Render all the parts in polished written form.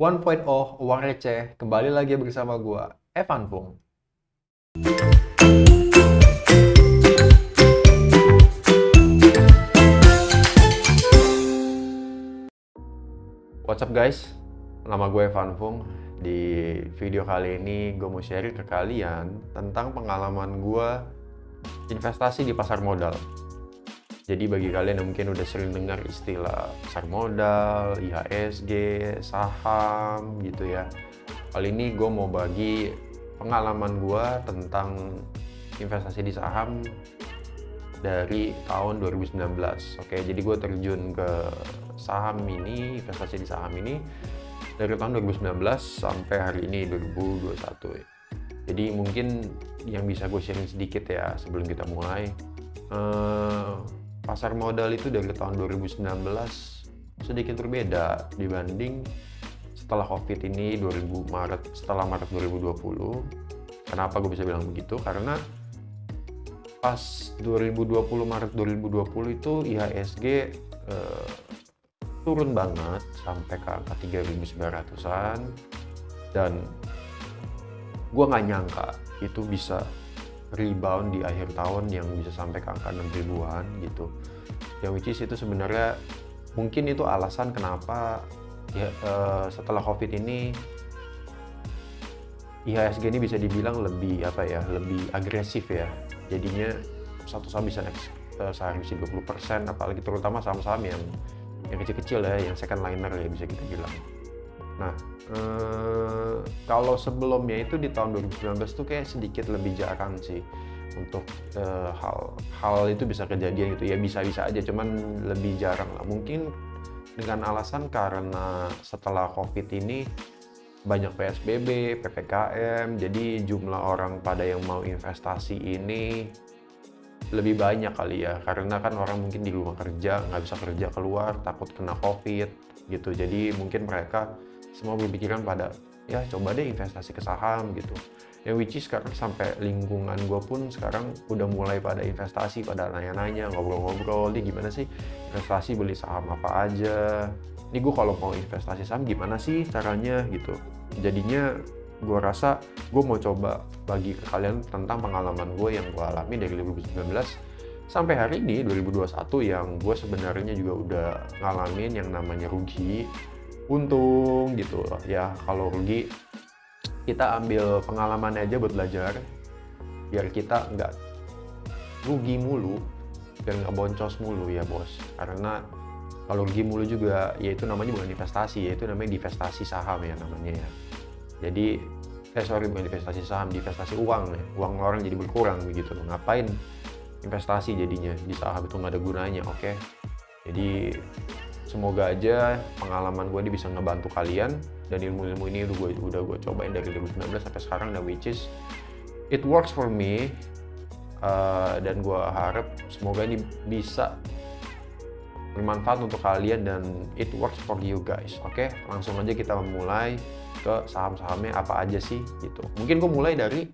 1.0 Uang Receh, kembali lagi bersama gua, Evan Pung. What's up guys, nama gue Evan Pung. Di video kali ini gue mau share ke kalian tentang pengalaman gue investasi di pasar modal. Jadi bagi kalian yang mungkin udah sering dengar istilah pasar modal, IHSG, saham gitu ya. Kali ini gue mau bagi pengalaman gue tentang investasi di saham dari tahun 2019. Oke, jadi gue terjun ke saham ini, investasi di saham ini dari tahun 2019 sampai hari ini 2021. Jadi mungkin yang bisa gue sharing sedikit ya sebelum kita mulai. Pasar modal itu dari tahun 2019 sedikit berbeda dibanding setelah COVID ini setelah Maret 2020. Kenapa gue bisa bilang begitu? Karena pas 2020 Maret 2020 itu IHSG turun banget sampai ke angka 3.900-an, dan gue nggak nyangka itu bisa rebound di akhir tahun yang bisa sampai ke angka 6.000-an gitu. Yang which is itu sebenarnya mungkin itu alasan kenapa ya, setelah COVID ini IHSG ini bisa dibilang lebih lebih agresif ya. Jadinya satu saham bisa naik sehari bisa 20%, apalagi terutama saham-saham yang kecil-kecil ya, yang second liner ya bisa kita bilang. Nah, kalau sebelumnya itu di tahun 2019 tuh kayak sedikit lebih jarang sih untuk hal itu bisa kejadian gitu ya, bisa-bisa aja, cuman lebih jarang lah. Mungkin dengan alasan karena setelah COVID ini banyak PSBB, PPKM, jadi jumlah orang pada yang mau investasi ini lebih banyak kali ya, karena kan orang mungkin di rumah kerja, nggak bisa kerja keluar, takut kena COVID gitu. Jadi mungkin mereka semua berpikiran pada ya coba deh investasi ke saham gitu. Yang which is sekarang sampai lingkungan gue pun sekarang udah mulai pada investasi, pada nanya-nanya, ngobrol-ngobrol, nih gimana sih investasi, beli saham apa aja. Ini gue kalau mau investasi saham gimana sih caranya gitu. Jadinya gue rasa gue mau coba bagi ke kalian tentang pengalaman gue yang gue alami dari 2019 sampai hari ini 2021, yang gue sebenarnya juga udah ngalamin yang namanya rugi, untung gitu loh ya. Kalau rugi kita ambil pengalaman aja buat belajar, biar kita nggak rugi mulu, biar nggak boncos mulu ya bos. Karena kalau rugi mulu juga ya itu namanya bukan investasi, ya itu namanya divestasi saham ya namanya ya. Jadi bukan investasi saham, divestasi uang ya. Uang orang jadi berkurang begitu loh. Ngapain investasi jadinya di saham, itu nggak ada gunanya. Oke. Jadi semoga aja pengalaman gue ini bisa ngebantu kalian, dan ilmu-ilmu ini udah gue cobain dari 2019 sampai sekarang, dan which is it works for me. Dan gue harap semoga ini bisa bermanfaat untuk kalian dan it works for you guys. Oke, langsung aja kita mulai ke saham-sahamnya apa aja sih gitu. Mungkin gue mulai dari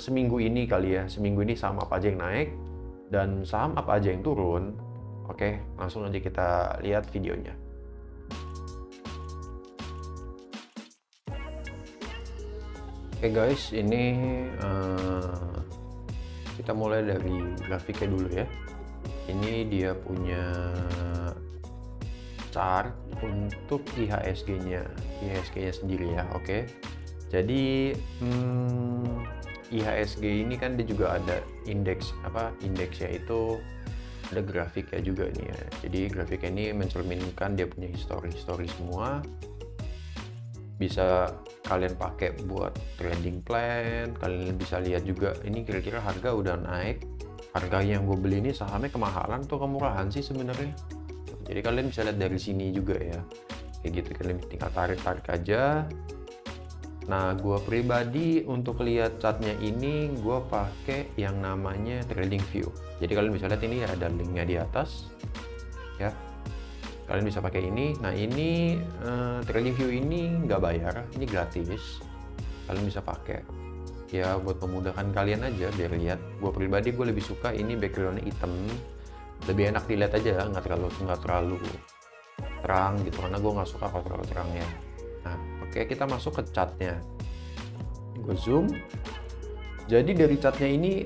seminggu ini kali ya. Seminggu ini saham apa aja yang naik dan saham apa aja yang turun. Oke, langsung aja kita lihat videonya. Oke guys, ini kita mulai dari grafiknya dulu ya. Ini dia punya chart untuk IHSG-nya sendiri ya. Oke. Jadi IHSG ini kan dia juga ada indeksnya itu ada grafiknya juga nih ya. Jadi grafiknya ini mencerminkan dia punya histori semua. Bisa kalian pakai buat trading plan. Kalian bisa lihat juga ini kira-kira harga udah naik. Harga yang gue beli ini sahamnya kemahalan atau kemurahan sih sebenarnya. Jadi kalian bisa lihat dari sini juga ya. Kayak gitu, kalian tinggal tarik aja. Nah, gue pribadi untuk lihat chartnya ini gue pakai yang namanya Trading View. Jadi kalian bisa lihat ini ada linknya di atas ya. Kalian bisa pakai ini. Nah, ini Trading View ini nggak bayar, ini gratis. Kalian bisa pakai ya buat memudahkan kalian aja biar lihat. Gue pribadi gue lebih suka ini backgroundnya hitam, lebih enak dilihat aja, nggak terlalu terang gitu, karena gue nggak suka kalau terlalu terang ya. Nah, oke, kita masuk ke chartnya. Gue zoom. Jadi dari chartnya ini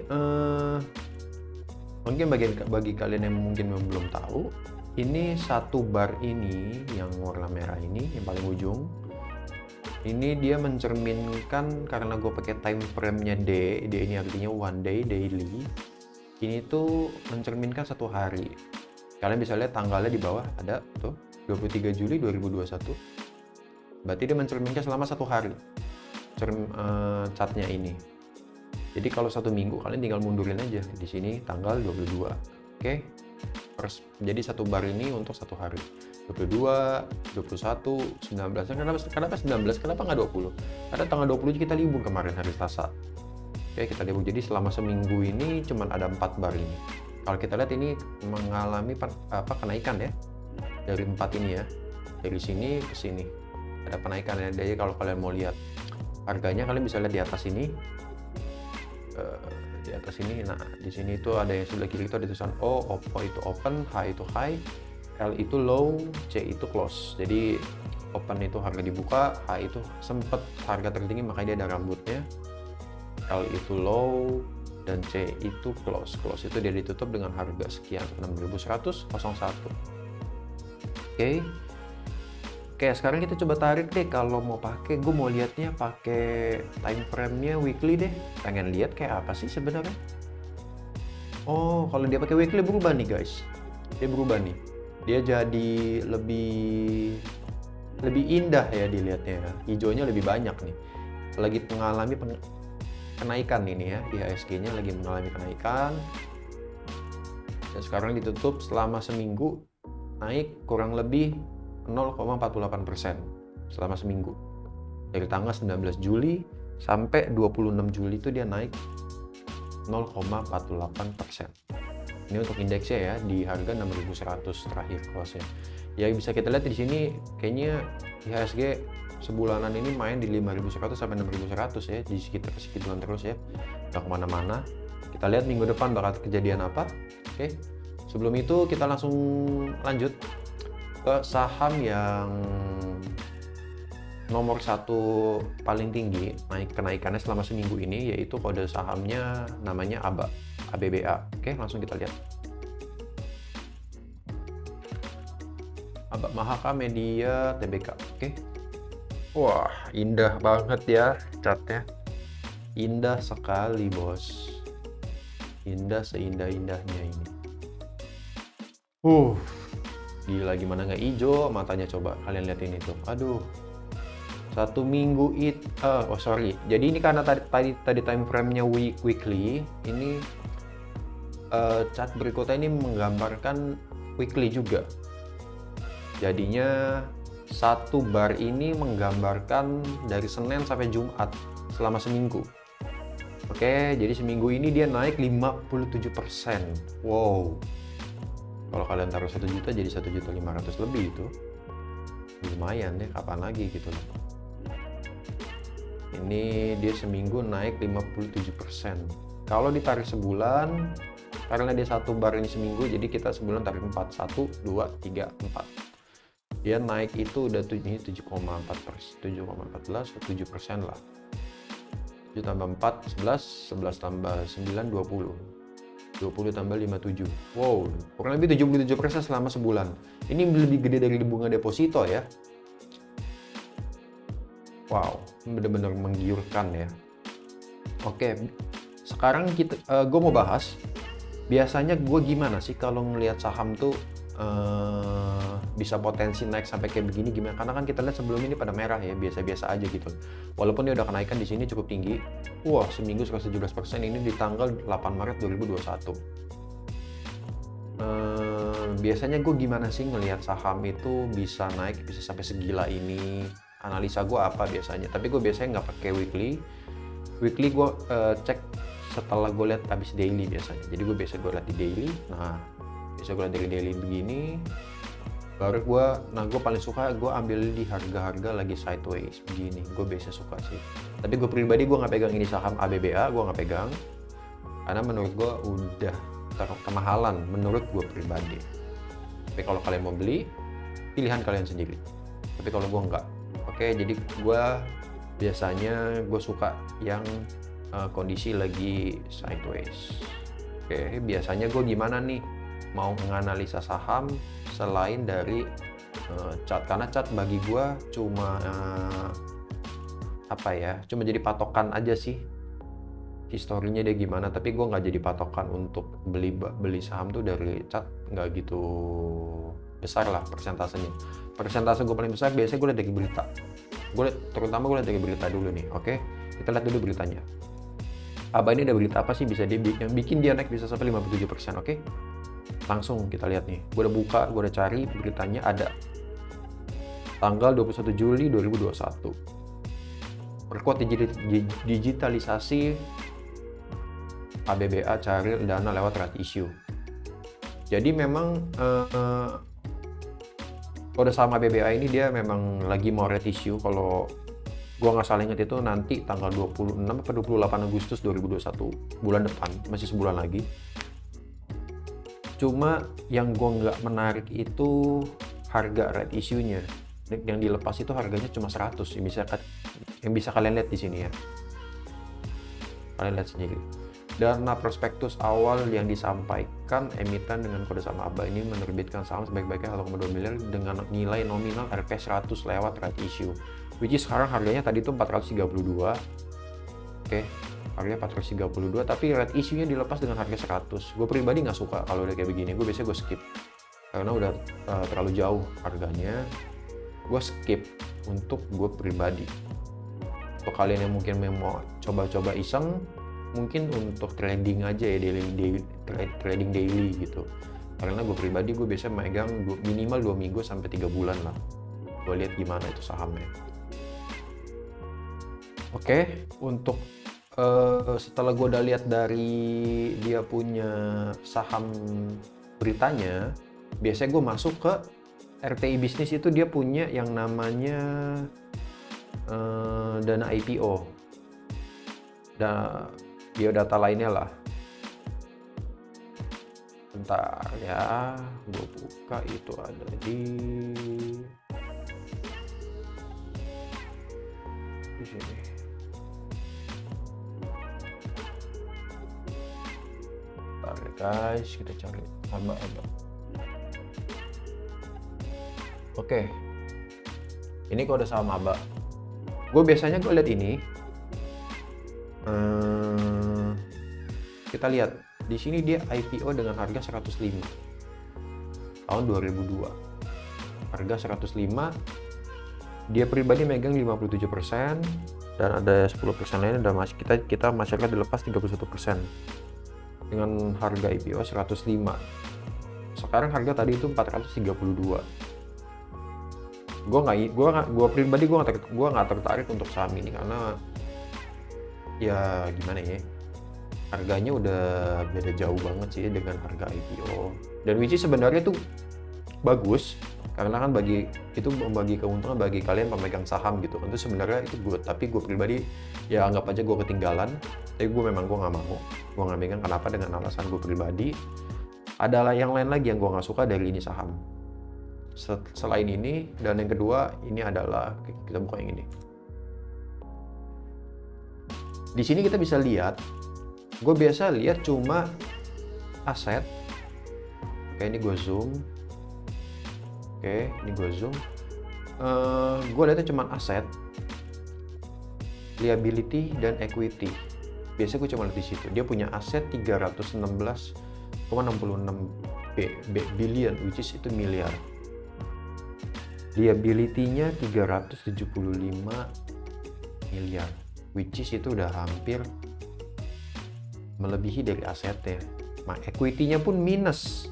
mungkin bagi kalian yang mungkin belum tahu, ini satu bar ini yang warna merah ini yang paling ujung. Ini dia mencerminkan, karena gue pakai time frame-nya D ini artinya one day, daily. Ini tuh mencerminkan satu hari. Kalian bisa lihat tanggalnya di bawah ada tuh 23 Juli 2021. Berarti dia mencerminkan selama satu hari chartnya ini. Jadi kalau satu minggu kalian tinggal mundurin aja di sini tanggal 22. Oke. Jadi satu bar ini untuk satu hari. 22, 21, 19. Kenapa 19? Kenapa nggak 20? Karena tanggal 20 kita libur kemarin hari Selasa. Oke, kita libur. Jadi selama seminggu ini cuman ada 4 bar ini. Kalau kita lihat ini mengalami kenaikan ya. Dari 4 ini ya. Dari sini ke sini. Ada penaikan ya. Jadi kalau kalian mau lihat harganya, kalian bisa lihat di atas ini. Di atas ini, nah di sini itu ada yang sebelah kiri itu ada tulisan O itu open, H itu high, L itu low, C itu close. Jadi open itu harga dibuka, H itu sempat harga tertinggi makanya dia ada rambutnya, L itu low, dan C itu close. Close itu dia ditutup dengan harga sekian 6.101. Oke, sekarang kita coba tarik deh. Kalau mau pakai, gue mau lihatnya pakai time frame-nya weekly deh. Pengen lihat kayak apa sih sebenarnya. Oh, kalau dia pakai weekly berubah nih guys. Dia berubah nih. Dia jadi lebih indah ya dilihatnya. Hijaunya lebih banyak nih. Lagi mengalami kenaikan ini ya. IHSG-nya lagi mengalami kenaikan. Dan sekarang ditutup selama seminggu naik kurang lebih 0,48% selama seminggu. Dari tanggal 19 Juli sampai 26 Juli itu dia naik 0,48%. Ini untuk indeksnya ya, di harga 6.100 terakhir close-nya. Ya bisa kita lihat di sini kayaknya IHSG sebulanan ini main di 5.100 sampai 6.100 ya, di segituan terus ya. Nggak kemana-mana. Kita lihat minggu depan bakal kejadian apa. Oke. Sebelum itu kita langsung lanjut ke saham yang nomor 1 paling tinggi kenaikannya selama seminggu ini, yaitu kode sahamnya namanya ABBA. Oke, langsung kita lihat. ABA Mahaka Media Tbk. Oke. Wah, indah banget ya chartnya. Indah sekali bos. Indah seindah-indahnya ini. Gila, gimana nggak hijau matanya, coba kalian lihat ini tuh. Aduh, satu minggu jadi ini karena tadi time frame-nya weekly, ini chart berikutnya ini menggambarkan weekly juga. Jadinya satu bar ini menggambarkan dari Senin sampai Jumat selama seminggu. Oke, jadi seminggu ini dia naik 57%. Wow. Kalau kalian taruh 1 juta jadi 1.500.000 lebih, itu lumayan ya, kapan lagi gitu loh. Ini dia seminggu naik 57%. Kalau ditarik sebulan, karena dia satu bar ini seminggu, jadi kita sebulan tarik 4, 1, 2, 3, 4. Dia naik itu udah 7,14%, 7% lah. 7 tambah 4, 11, 11 tambah 9, 20. 20 tambah 57. Wow, kurang lebih 77% selama sebulan. Ini lebih gede dari bunga deposito ya. Wow, benar-benar menggiurkan ya. Oke, sekarang gue mau bahas, biasanya gue gimana sih kalau ngelihat saham tuh bisa potensi naik sampai kayak begini gimana? Karena kan kita lihat sebelum ini pada merah ya, biasa-biasa aja gitu. Walaupun dia udah kenaikan di sini cukup tinggi. Wah, seminggu 117%, ini di tanggal 8 Maret 2021. Biasanya gue gimana sih ngelihat saham itu bisa naik, bisa sampai segila ini? Analisa gue apa biasanya? Tapi gue biasanya nggak pakai weekly. Weekly gue cek setelah gue lihat habis daily biasanya. Jadi gue lihat di daily. Nah, bisa gue lihat dari daily begini, baru gue paling suka gue ambil di harga-harga lagi sideways begini. Gue biasa suka sih, tapi gue pribadi gue nggak pegang ini saham ABBA, gue nggak pegang karena menurut gue udah kemahalan menurut gue pribadi. Tapi kalau kalian mau beli, pilihan kalian sendiri, tapi kalau gue nggak. Oke, jadi gue biasanya suka yang kondisi lagi sideways. Oke, biasanya gue gimana nih mau menganalisa saham selain dari chart, karena chart bagi gue cuma cuma jadi patokan aja sih historinya dia gimana, tapi gue nggak jadi patokan untuk beli saham tuh dari chart, nggak gitu besar lah persentasenya. Persentase gue paling besar biasanya gue lihat dari berita. Terutama gue lihat dari berita dulu nih. Oke, kita lihat dulu beritanya. Abah ini ada berita apa sih bisa yang bikin dia naik bisa sampai 57%. Oke, langsung kita lihat nih. Gue udah buka, gue udah cari beritanya, ada tanggal 21 Juli 2021. Perkuat digitalisasi ABBA cari dana lewat right issue. Jadi memang kode saham ABBA ini dia memang lagi mau right issue. Kalau gua nggak salah ingat itu nanti tanggal 26 atau 28 Agustus 2021, bulan depan, masih sebulan lagi. Cuma yang gua nggak menarik itu harga right issue-nya. Yang dilepas itu harganya cuma 100, yang bisa kalian lihat di sini ya. Kalian lihat sendiri. Dana prospektus awal yang disampaikan emiten dengan kode saham ABA ini menerbitkan saham sebaik-baiknya 1,2 miliar dengan nilai nominal Rp 100 lewat right issue, which is sekarang harganya tadi itu 432. Oke, harganya 432, tapi right issue-nya dilepas dengan harga 100. Gue pribadi nggak suka kalau udah kayak begini, gue biasanya gue skip karena udah terlalu jauh harganya. Gue skip untuk gue pribadi. Untuk kalian yang mungkin mau coba-coba iseng, mungkin untuk trading aja ya, trading daily gitu. Karena gue pribadi gue biasa megang minimal 2 minggu sampai 3 bulan lah. Gue lihat gimana itu sahamnya. Oke, untuk setelah gue udah lihat dari dia punya saham beritanya, biasanya gue masuk ke RTI Bisnis. Itu dia punya yang namanya dana IPO. Biodata lainnya lah. Bentar ya, gue buka, itu ada di sini. Bentar ya guys, kita cari ABA. Oke, ini kode saham ABA. Gue biasanya lihat ini. Kita lihat di sini dia IPO dengan harga 105 tahun 2002. Harga 105. Dia pribadi megang 57% dan ada 10% lainnya udah masih kita masyarakat dilepas 31%. Dengan harga IPO 105. Sekarang harga tadi itu 432. Gue pribadi nggak tertarik untuk saham ini karena ya gimana ya, harganya udah beda jauh banget sih dengan harga IPO. Dan which is sebenarnya tuh bagus karena kan membagi keuntungan bagi kalian pemegang saham gitu kan, itu sebenarnya itu good. Tapi gue pribadi ya anggap aja gue ketinggalan. Tapi gue nggak mau, gue nggak megang. Kenapa? Dengan alasan gue pribadi. Adalah yang lain lagi yang gue nggak suka dari ini saham. Selain ini, dan yang kedua ini adalah kita buka yang ini. Di sini kita bisa lihat, gue biasa lihat cuma aset. Oke, ini gue zoom. Gue lihatnya cuma aset, liability dan equity. Biasanya gue cuma lihat di situ. Dia punya aset 316,66 billion, which is itu miliar. Liability-nya 375 miliar, which is itu udah hampir melebihi dari asetnya. Nah, equity-nya pun minus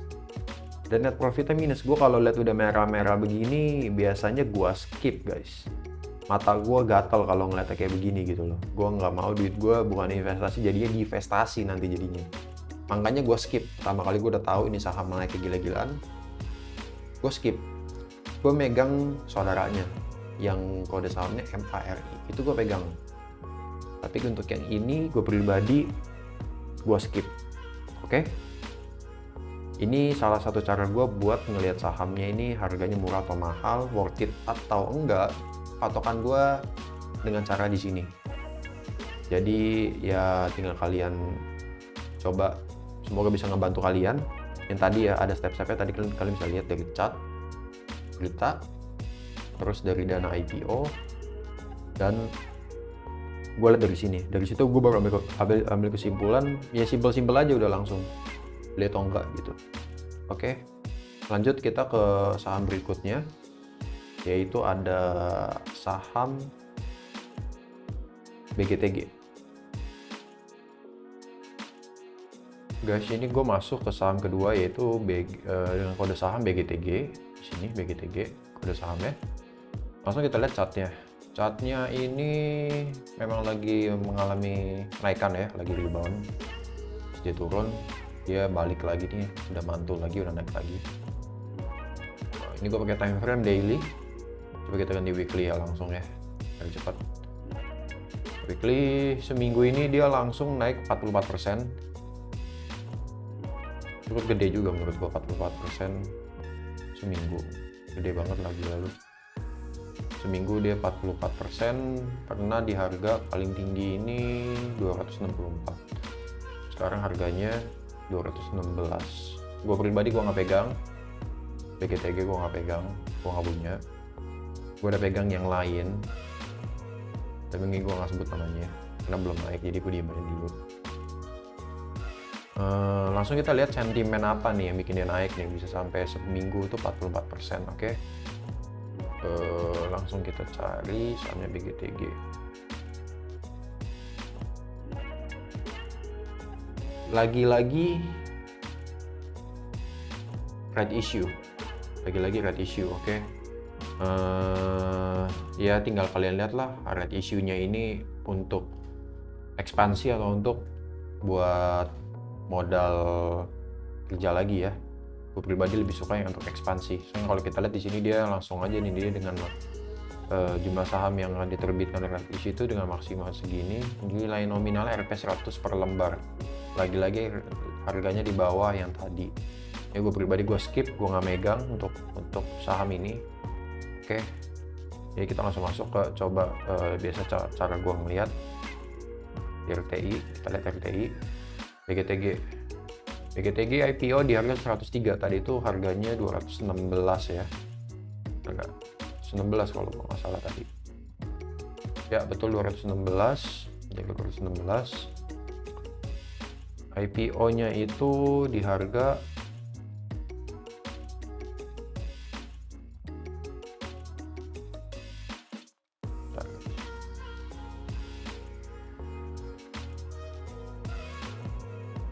dan net profit-nya minus. Gue kalau lihat udah merah-merah begini biasanya gue skip guys. Mata gue gatal kalau ngeliatnya kayak begini gitu loh. Gue nggak mau duit gue bukan investasi, jadinya divestasi nanti jadinya. Makanya gue skip. Pertama kali gue udah tahu ini saham naik gila-gilaan, gue skip. Gue megang saudaranya yang kode sahamnya MARI, itu gue pegang. Tapi untuk yang ini gue pribadi gue skip. Oke? Ini salah satu cara gue buat ngelihat sahamnya ini harganya murah atau mahal, worth it atau enggak. patokan gue dengan cara di sini. Jadi ya tinggal kalian coba, semoga bisa ngebantu kalian. Yang tadi ya ada step-stepnya, tadi kalian bisa lihat dari chart, berita, terus dari dana IPO, dan gue lihat dari sini. Dari situ gue baru ambil kesimpulan, ya simpel-simpel aja udah langsung beli atau enggak gitu. Oke, lanjut kita ke saham berikutnya, yaitu ada saham BGTG. Guys, ini gue masuk ke saham kedua, yaitu dengan kode saham BGTG. Di sini BGTG kode sahamnya. Langsung kita lihat chartnya. Chartnya ini memang lagi mengalami kenaikan ya, lagi rebound. Terus dia turun, dia balik lagi nih, udah mantul lagi, udah naik lagi. Ini gue pakai time frame daily. Coba kita ganti weekly ya langsung ya, biar cepat. Weekly seminggu ini dia langsung naik 44%. Cukup gede juga menurut gue, 44% seminggu. Gede banget lagi lalu. Seminggu dia 44%, pernah di harga paling tinggi ini 264. Sekarang harganya 216. Gue pribadi gue nggak pegang BGTG, gue nggak pegang, gue nggak punya. Gue udah pegang yang lain, tapi ini gue nggak sebut namanya karena belum naik, jadi gue diem aja dulu. Langsung kita lihat sentimen apa nih yang bikin dia naik nih, bisa sampai seminggu itu 44%. Oke. Langsung kita cari sahamnya BGTG. Lagi-lagi red issue, oke. Ya tinggal kalian lihat lah red issue-nya ini untuk ekspansi atau untuk buat modal kerja lagi ya. Gue pribadi lebih suka yang untuk ekspansi. Soalnya kalau kita lihat di sini dia langsung aja nih, dia dengan jumlah saham yang diterbitkan red issue itu dengan maksimal segini, nilai nominalnya Rp 100 per lembar. Lagi-lagi harganya di bawah yang tadi. Ya gue pribadi gue skip, gue nggak megang untuk saham ini. Oke, jadi kita langsung masuk ke coba biasa cara gue ngeliat RTI. Kita lihat RTI BGTG IPO di harga 103, tadi itu harganya 216 ya, harga 19 kalau nggak salah tadi ya, betul 216. IPO nya itu di harga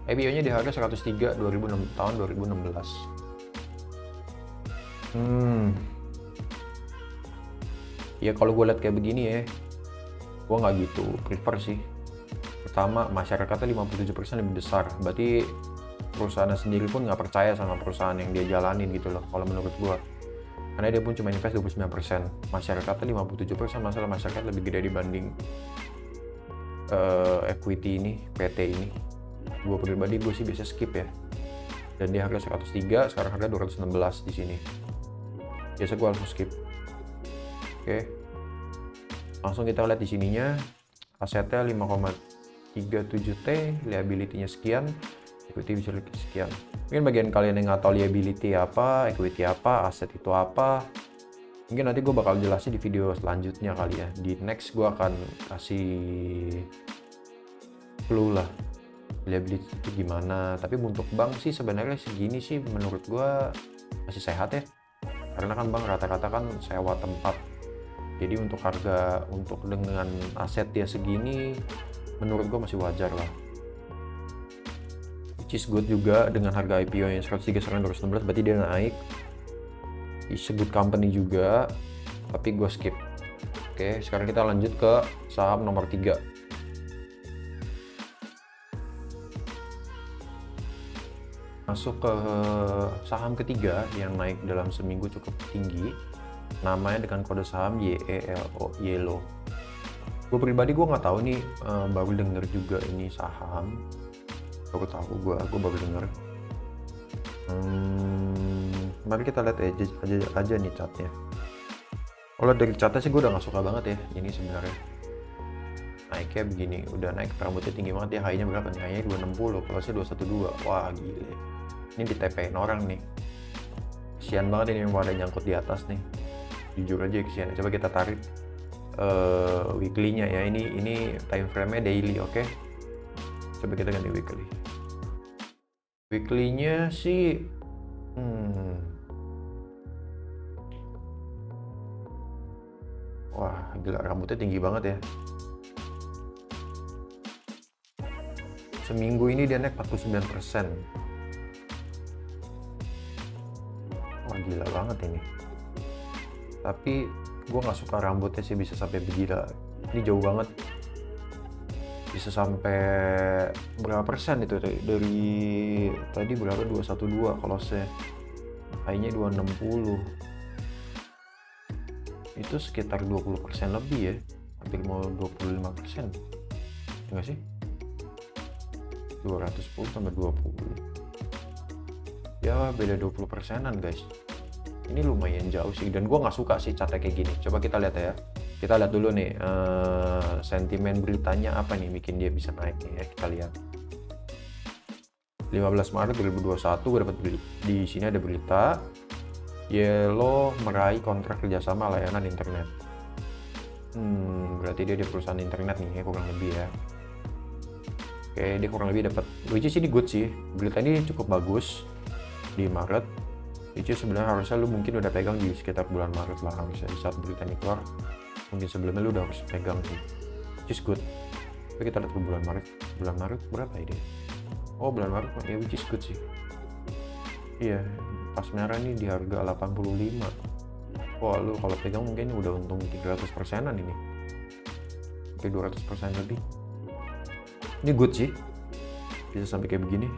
IPO-nya di harga 103 tahun 2016. Ya kalau gue lihat kayak begini ya, gue nggak gitu prefer sih. Pertama, masyarakatnya 57% lebih besar, berarti perusahaannya sendiri pun nggak percaya sama perusahaan yang dia jalanin gitu loh kalau menurut gue. Karena dia pun cuma invest 29%, masyarakatnya 57%, masalah masyarakat lebih gede dibanding equity ini, PT ini. Gue pribadi gue sih biasa skip ya. Dan dia harga 103, sekarang harga 216 di sini. Biasa gue langsung skip. Oke. Langsung kita lihat di sininya, asetnya 5,37T, liability-nya sekian, equity bisa sekian. Mungkin bagian kalian yang nggak tahu liability apa, equity apa, aset itu apa, mungkin nanti gue bakal jelasin di video selanjutnya kali ya. Di next gue akan kasih clue lah liability itu gimana. Tapi untuk bank sih sebenarnya segini sih menurut gue masih sehat ya, karena kan bank rata-rata kan sewa tempat, jadi untuk harga untuk dengan aset dia segini menurut gue masih wajar lah, which is good juga. Dengan harga IPO yang 103 sekarang 216, berarti dia naik. Is a good company juga, tapi gue skip. Oke, sekarang kita lanjut ke saham nomor 3. Masuk ke saham ketiga yang naik dalam seminggu cukup tinggi, namanya dengan kode saham YELO, Yellow. Gue pribadi gue nggak tahu nih, baru denger juga ini saham, baru tahu gue baru denger. Mari kita lihat aja nih chartnya. Kalau dari catnya sih gue udah gak suka banget ya ini sebenarnya. Naiknya begini, udah naik rambutnya tinggi banget ya, high-nya berapa nih? High-nya 260, kalau saya 212. Wah gile. Ini ditepein orang nih. Kesian banget ini yang pada nyangkut di atas nih. Jujur aja kesian. Coba kita tarik weekly-nya ya. Ini time frame-nya daily, oke? Coba kita ganti weekly. Weekly-nya sih wah gila, rambutnya tinggi banget ya. Seminggu ini dia naik 49%. Wah gila banget ini. Tapi gue nggak suka rambutnya sih bisa sampai begila. Ini jauh banget. Bisa sampai berapa persen itu dari tadi berapa? 212 kalau saya. High-nya 260. Itu sekitar 20% lebih ya. Hampir mau 25%. Enggak sih? 210 tambah 20. Ya beda 20%-an guys. Ini lumayan jauh sih, dan gue nggak suka sih catnya kayak gini. Coba kita lihat ya. Kita lihat dulu nih sentimen beritanya apa nih bikin dia bisa naik nih ya. Kita lihat 15 Maret 2021 gue dapat di sini ada berita Yellow meraih kontrak kerjasama layanan internet. Berarti dia di perusahaan internet nih ya, kurang lebih ya. Oke, dia kurang lebih dapat, which is ini good sih. Berita ini cukup bagus di Maret. Which is sebenarnya harusnya lu mungkin udah pegang di sekitar bulan Maret lah, harusnya di saat berita ini keluar. Mungkin sebelumnya lu udah harus pegang sih, which is good. Tapi kita lihat ke bulan Maret. Bulan Maret berapa ya dia? Oh bulan Maret ya, which is good sih. Iya, pas merah nih di harga 85. Wah lu kalau pegang mungkin udah untung 300%-an ini. Sampai 200% lebih. Ini good sih. Bisa sampai kayak begini.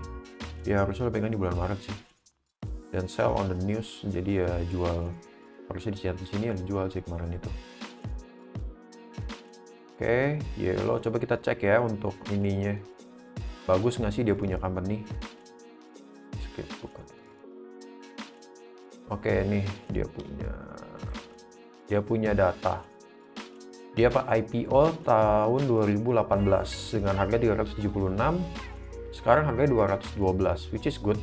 Ya harusnya lu pegang di bulan Maret sih. Dan sell on the news, jadi ya jual. Harusnya di sini ada jual sih kemarin itu. Oke, Yellow coba kita cek ya untuk ininya. Bagus nggak sih dia punya company? Skip bukan. Oke nih dia punya data. Dia IPO tahun 2018 dengan harga 376. Sekarang harganya 212, which is good.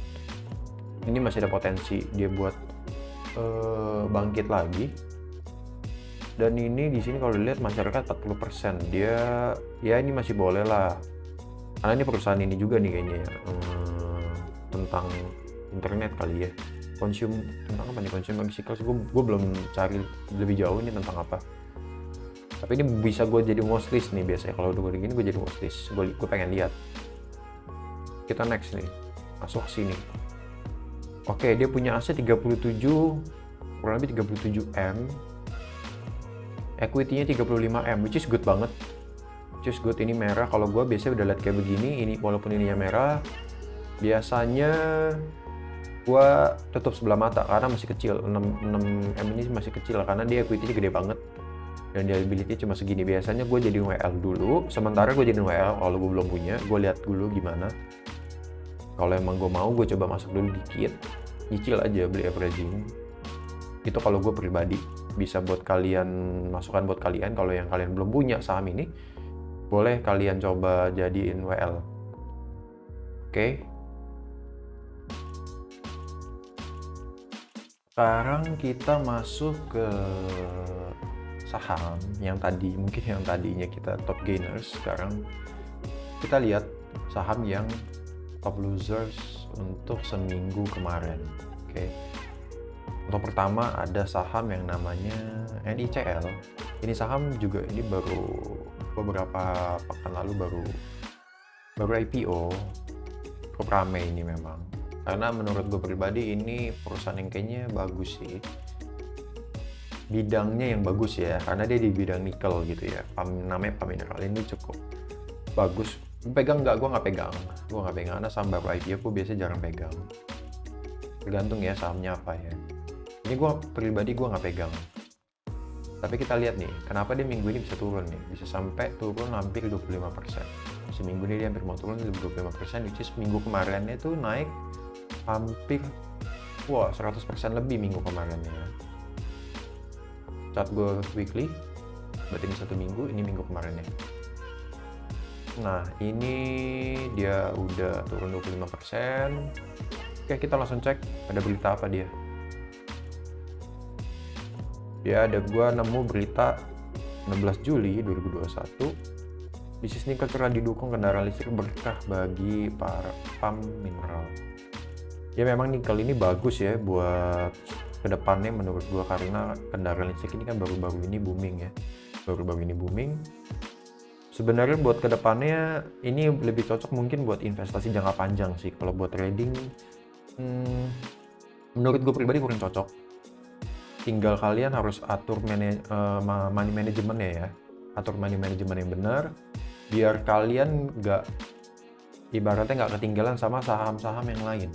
Ini masih ada potensi dia buat bangkit lagi. Dan ini di sini kalau dilihat masyarakat 40%. Dia ya ini masih boleh lah. Karena ini perusahaan ini juga nih kayaknya ya. Tentang internet kali ya. Tentang apa nih? Consumer cycles. Gue belum cari lebih jauh ini tentang apa. Tapi ini bisa gue jadi watchlist nih biasanya. Kalau udah gini gue jadi watchlist. Gue pengen lihat. Kita next nih. Masuk sini. Oke, dia punya aset 37, kurang lebih 37M. Equity-nya 35M, which is good banget. Which is good, ini merah. Kalau gue biasanya udah lihat kayak begini, ini walaupun ininya merah, biasanya gue tutup sebelah mata karena masih kecil. 6M ini masih kecil karena dia equity-nya gede banget. Dan dia liability cuma segini. Biasanya gue jadi WL dulu, sementara gue jadi WL kalau gue belum punya, gue lihat dulu gimana. Kalau emang gue mau, gue coba masuk dulu dikit, nyicil aja beli averaging. Itu kalau gue pribadi. Bisa buat kalian, masukan buat kalian. Kalau yang kalian belum punya saham ini, boleh kalian coba jadiin WL. Oke. Sekarang kita masuk ke saham yang tadi, mungkin yang tadinya kita top gainers. Sekarang kita lihat saham yang top losers untuk seminggu kemarin. Oke. Untuk pertama ada saham yang namanya NICL. Ini saham juga ini baru beberapa pekan lalu baru IPO. Cukup rame ini memang. Karena menurut gue pribadi ini perusahaan yang kayaknya bagus sih. Bidangnya yang bagus ya, karena dia di bidang nikel gitu ya. Namanya Pamineral, ini cukup bagus. Pegang nggak? Gue nggak pegang. Karena saham baru IPO gue biasanya jarang pegang. Tergantung ya sahamnya apa ya. Ini gue pribadi gue nggak pegang. Tapi kita lihat nih, kenapa dia minggu ini bisa turun nih? Bisa sampai turun hampir 25%. Seminggu ini dia hampir mau turun 25%, which is minggu kemarinnya tuh naik hampir 100% lebih minggu kemarinnya. chart gue weekly, berarti ini 1 minggu, ini minggu kemarin ya. Nah, ini dia udah turun 25%. Oke, kita langsung cek ada berita apa dia. Gua nemu berita 16 Juli 2021. Bisnis nikel cerah didukung kendaraan listrik berkah bagi para pam mineral. Ya memang nikel ini bagus ya buat kedepannya menurut gua, karena kendaraan listrik ini kan baru-baru ini booming ya. Sebenarnya buat kedepannya ini lebih cocok mungkin buat investasi jangka panjang sih. Kalau buat trading, menurut gue pribadi kurang cocok. Tinggal kalian harus atur money management-nya ya. Atur money management yang benar, biar kalian ibaratnya nggak ketinggalan sama saham-saham yang lain.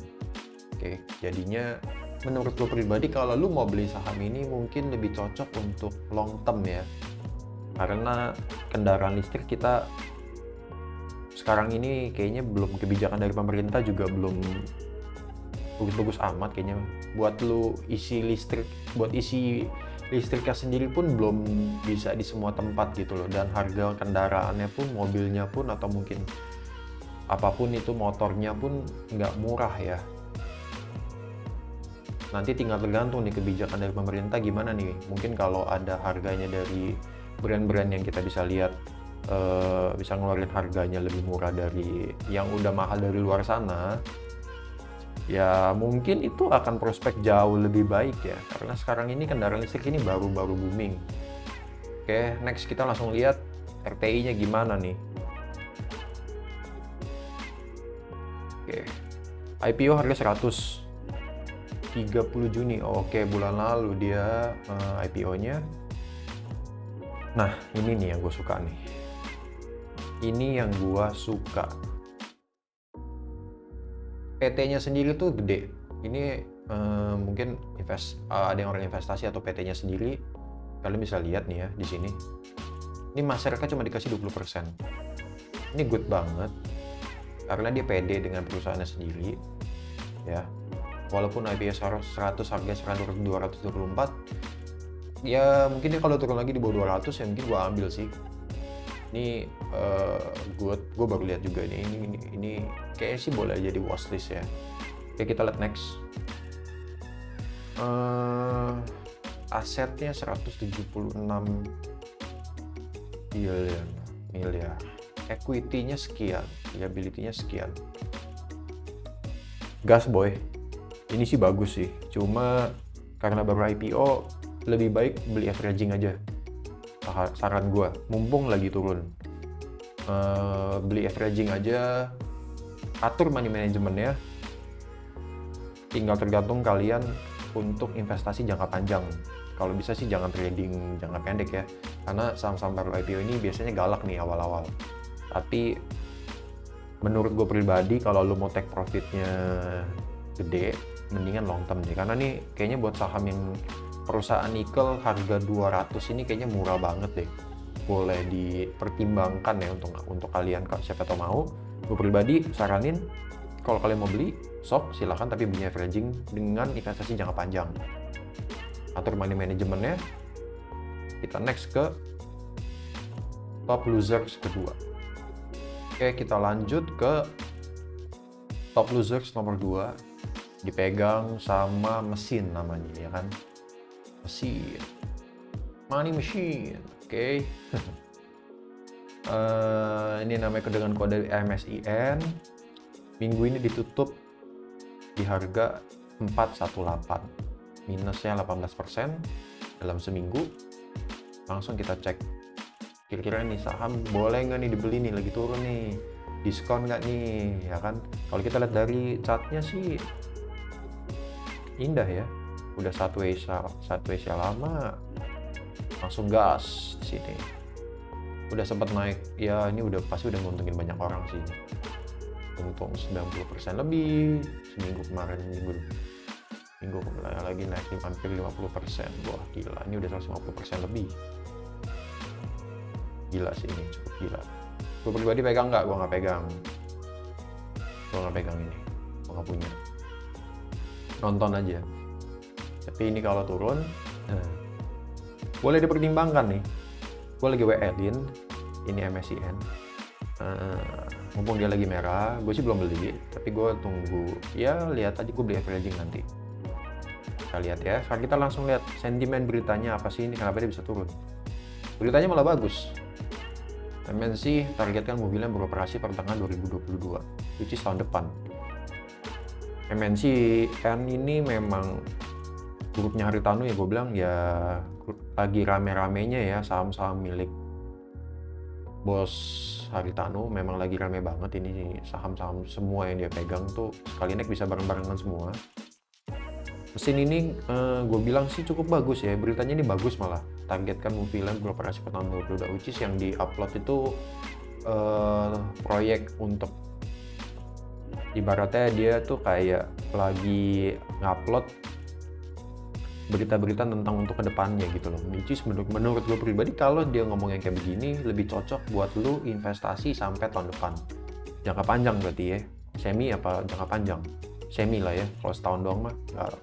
Oke, jadinya menurut gue pribadi kalau lu mau beli saham ini mungkin lebih cocok untuk long term ya. Karena kendaraan listrik kita sekarang ini kayaknya belum, kebijakan dari pemerintah juga belum bagus-bagus amat kayaknya. Buat isi listriknya sendiri pun belum bisa di semua tempat gitu loh. Dan harga kendaraannya pun, mobilnya pun, atau mungkin apapun itu, motornya pun nggak murah ya. Nanti tinggal tergantung nih kebijakan dari pemerintah gimana nih. Mungkin kalau ada harganya dari brand-brand yang kita bisa lihat bisa ngeluarin harganya lebih murah dari yang udah mahal dari luar sana, ya mungkin itu akan prospek jauh lebih baik ya, karena sekarang ini kendaraan listrik ini baru-baru booming. Oke, next kita langsung lihat RTI-nya gimana nih. Oke, IPO harga 100 30 Juni. Oke, bulan lalu dia IPO-nya. Nah, ini nih yang gue suka nih. Ini yang gue suka. PT-nya sendiri tuh gede. Ini mungkin ada yang orang investasi atau PT-nya sendiri. Kalian bisa lihat nih ya di sini. Ini masyarakat cuma dikasih 20%. Ini good banget. Karena dia pede dengan perusahaannya sendiri. Ya. Walaupun IPO 100 harga 224, ya mungkin dia kalau turun lagi di bawah 200 ya mungkin gue ambil sih. Ini gue baru lihat juga ini kayaknya sih boleh jadi watchlist ya. Oke, kita lihat next. Asetnya 176 miliar. Equity-nya sekian, liability-nya sekian. Gas boy. Ini sih bagus sih. Cuma karena baru IPO, lebih baik beli averaging aja. Saran gue, mumpung lagi turun, beli averaging aja, atur money management ya. Tinggal tergantung kalian untuk investasi jangka panjang. Kalau bisa sih jangan trading jangka pendek ya, karena saham-saham baru IPO ini biasanya galak nih awal-awal. Tapi menurut gue pribadi, kalau lu mau take profitnya gede, mendingan long term deh. Karena nih kayaknya buat saham yang perusahaan nikel harga 200 ini kayaknya murah banget deh. Boleh dipertimbangkan ya untuk kalian, siapa tau mau. Gue pribadi saranin kalau kalian mau beli, sok silahkan, tapi beli averaging dengan investasi jangka panjang. Atur money manajemennya. Kita next ke top losers kedua. Oke, kita lanjut ke top losers nomor 2. Dipegang sama mesin namanya ya kan. Mesin, money machine. Oke. Ini namanya dengan kode MSIN. Minggu ini ditutup di harga 418, minusnya 18% dalam seminggu. Langsung kita cek kira-kira nih saham boleh nggak nih dibeli nih, lagi turun nih, diskon nggak nih ya kan. Kalau kita lihat dari chartnya sih indah ya, udah satu Asia lama, langsung gas di sini. Udah sempat naik ya, ini pasti udah nguntungin banyak orang sih. Untung 90% lebih seminggu kemarin, minggu lagi naik hampir 50%. Wah gila, ini udah 150% lebih. Gila sih, ini cukup gila. Gue pribadi pegang nggak? Gue nggak pegang ini, gue nggak punya. Nonton aja. Tapi ini kalau turun boleh dipertimbangkan nih. Gue lagi WL-in, ini MSCN. Mumpung dia lagi merah, gue sih belum beli, tapi gue tunggu, ya lihat aja, gue beli averaging nanti. Kita lihat ya, sekarang kita langsung lihat sentimen beritanya apa sih ini, kenapa dia bisa turun. Beritanya malah bagus. MNC targetkan mobilnya beroperasi pertengahan 2022, which is tahun depan. MNCN ini memang grupnya Haritanu ya, gue bilang ya lagi rame-ramenya ya saham-saham milik bos Haritanu, memang lagi rame banget ini saham-saham semua yang dia pegang tuh sekali naik bisa bareng-barengan semua. Mesin ini gue bilang sih cukup bagus ya, beritanya ini bagus malah. Targetkan movie line beroperasi per tahun 2022, which is yang di-upload itu proyek untuk ibaratnya dia tuh kayak lagi ngupload berita-berita tentang untuk kedepannya gitu loh. Which is menurut gue pribadi kalau dia ngomong yang kayak begini lebih cocok buat lu investasi sampai tahun depan. Jangka panjang berarti ya. Semi apa jangka panjang? Semi lah ya. Kalau setahun doang mah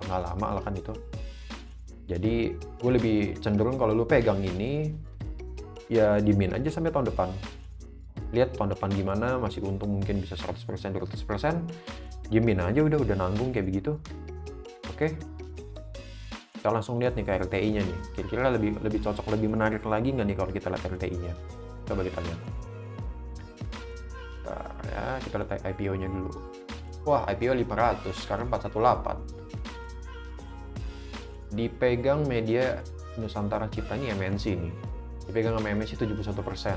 nggak lama lah kan itu. Jadi gue lebih cenderung kalau lu pegang ini ya dimin aja sampai tahun depan. Lihat tahun depan gimana, masih untung mungkin bisa 100%, 200%. Dimin aja udah nanggung kayak begitu. Oke. Kita langsung lihat nih ke RTI-nya nih. Kira-kira lebih cocok, lebih menarik lagi nggak nih kalau kita lihat RTI-nya? Coba kita lihat. Bentar ya, kita lihat IPO-nya dulu. Wah, IPO 500, sekarang 418. Dipegang media Nusantara Cipta ini MNC nih. Dipegang sama MNC 71%.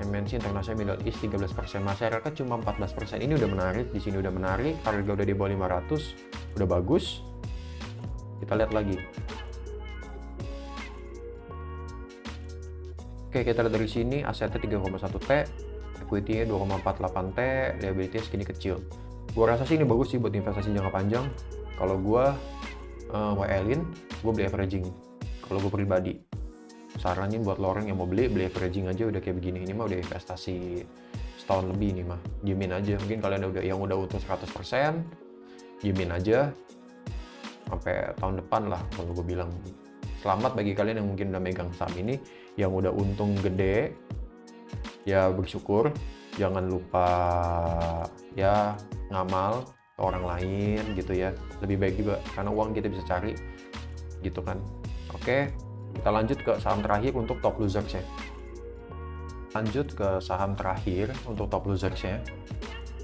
MNC International Middle East 13%. Masyarakat cuma 14%. Ini udah menarik, di sini udah menarik, harga udah di bawah 500, udah bagus. Kita lihat lagi. Oke, kita lihat dari sini asetnya 3,1T, equity-nya 2,48T, liability-nya segini kecil. Gua rasa sih ini bagus sih buat investasi jangka panjang. Kalau gua WL-in, gue beli averaging. Kalau gue pribadi, saranin buat lo orang yang mau beli averaging aja udah kayak begini. Ini mah udah investasi setahun lebih nih mah. Diemin aja. Mungkin kalian udah untung 100%, diemin aja sampai tahun depan lah kalau gue bilang. Selamat bagi kalian yang mungkin udah megang saham ini, yang udah untung gede, ya bersyukur. Jangan lupa ya ngamal ke orang lain gitu ya, lebih baik juga karena uang kita bisa cari gitu kan. Oke, kita lanjut ke saham terakhir untuk top losers ya. Lanjut ke saham terakhir untuk top losers ya.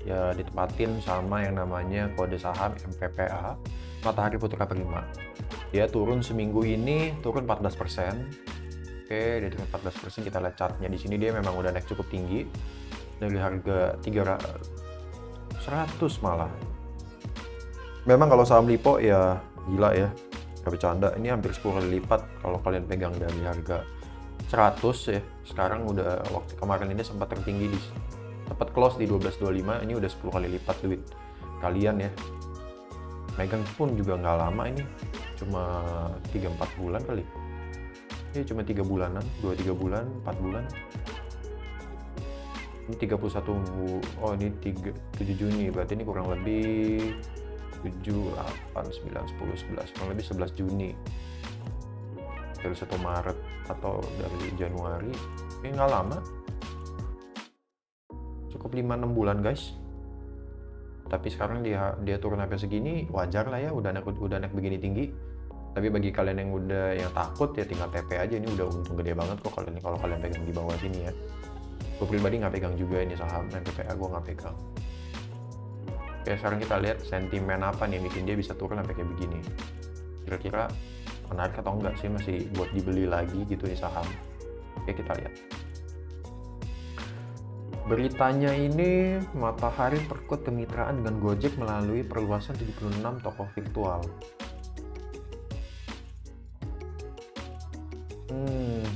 Ya ditempatin sama yang namanya kode saham MPPA, Matahari Putra Prima. Dia turun seminggu ini turun 14%. Oke, dia turun 14%. Kita lihat chartnya di sini, dia memang udah naik cukup tinggi dari harga 100 malah. Memang kalau saham Lipo ya gila ya, gak bercanda, ini hampir 10 kali lipat kalau kalian pegang dari harga 100 ya. Sekarang udah, waktu kemarin ini sempat tertinggi sempat close di 12.25, ini udah 10 kali lipat duit kalian ya. Megang pun juga nggak lama ini, cuma 3-4 bulan kali. Ya cuma 3 bulanan, 2-3 bulan, 4 bulan. Ini 31, oh ini 7 Juni, berarti ini kurang lebih 7, 8, 9, 10, 11, kurang lebih 11 Juni dari 1 Maret atau dari Januari. Ini nggak lama, cukup 5-6 bulan guys. Tapi sekarang dia turun sampai segini, wajar lah ya, udah naik begini tinggi. Tapi bagi kalian yang takut ya tinggal TP aja, ini udah untung gede banget kok kalau kalian pegang di bawah sini ya. Gue pribadi nggak pegang juga ini saham MPPA, gue nggak pegang. Oke, sekarang kita lihat sentimen apa nih yang bikin dia bisa turun sampai kayak begini. Kira-kira menarik atau enggak sih, masih buat dibeli lagi gitu nih saham. Oke, kita lihat. Beritanya ini, Matahari perkuat kemitraan dengan Gojek melalui perluasan 76 toko virtual.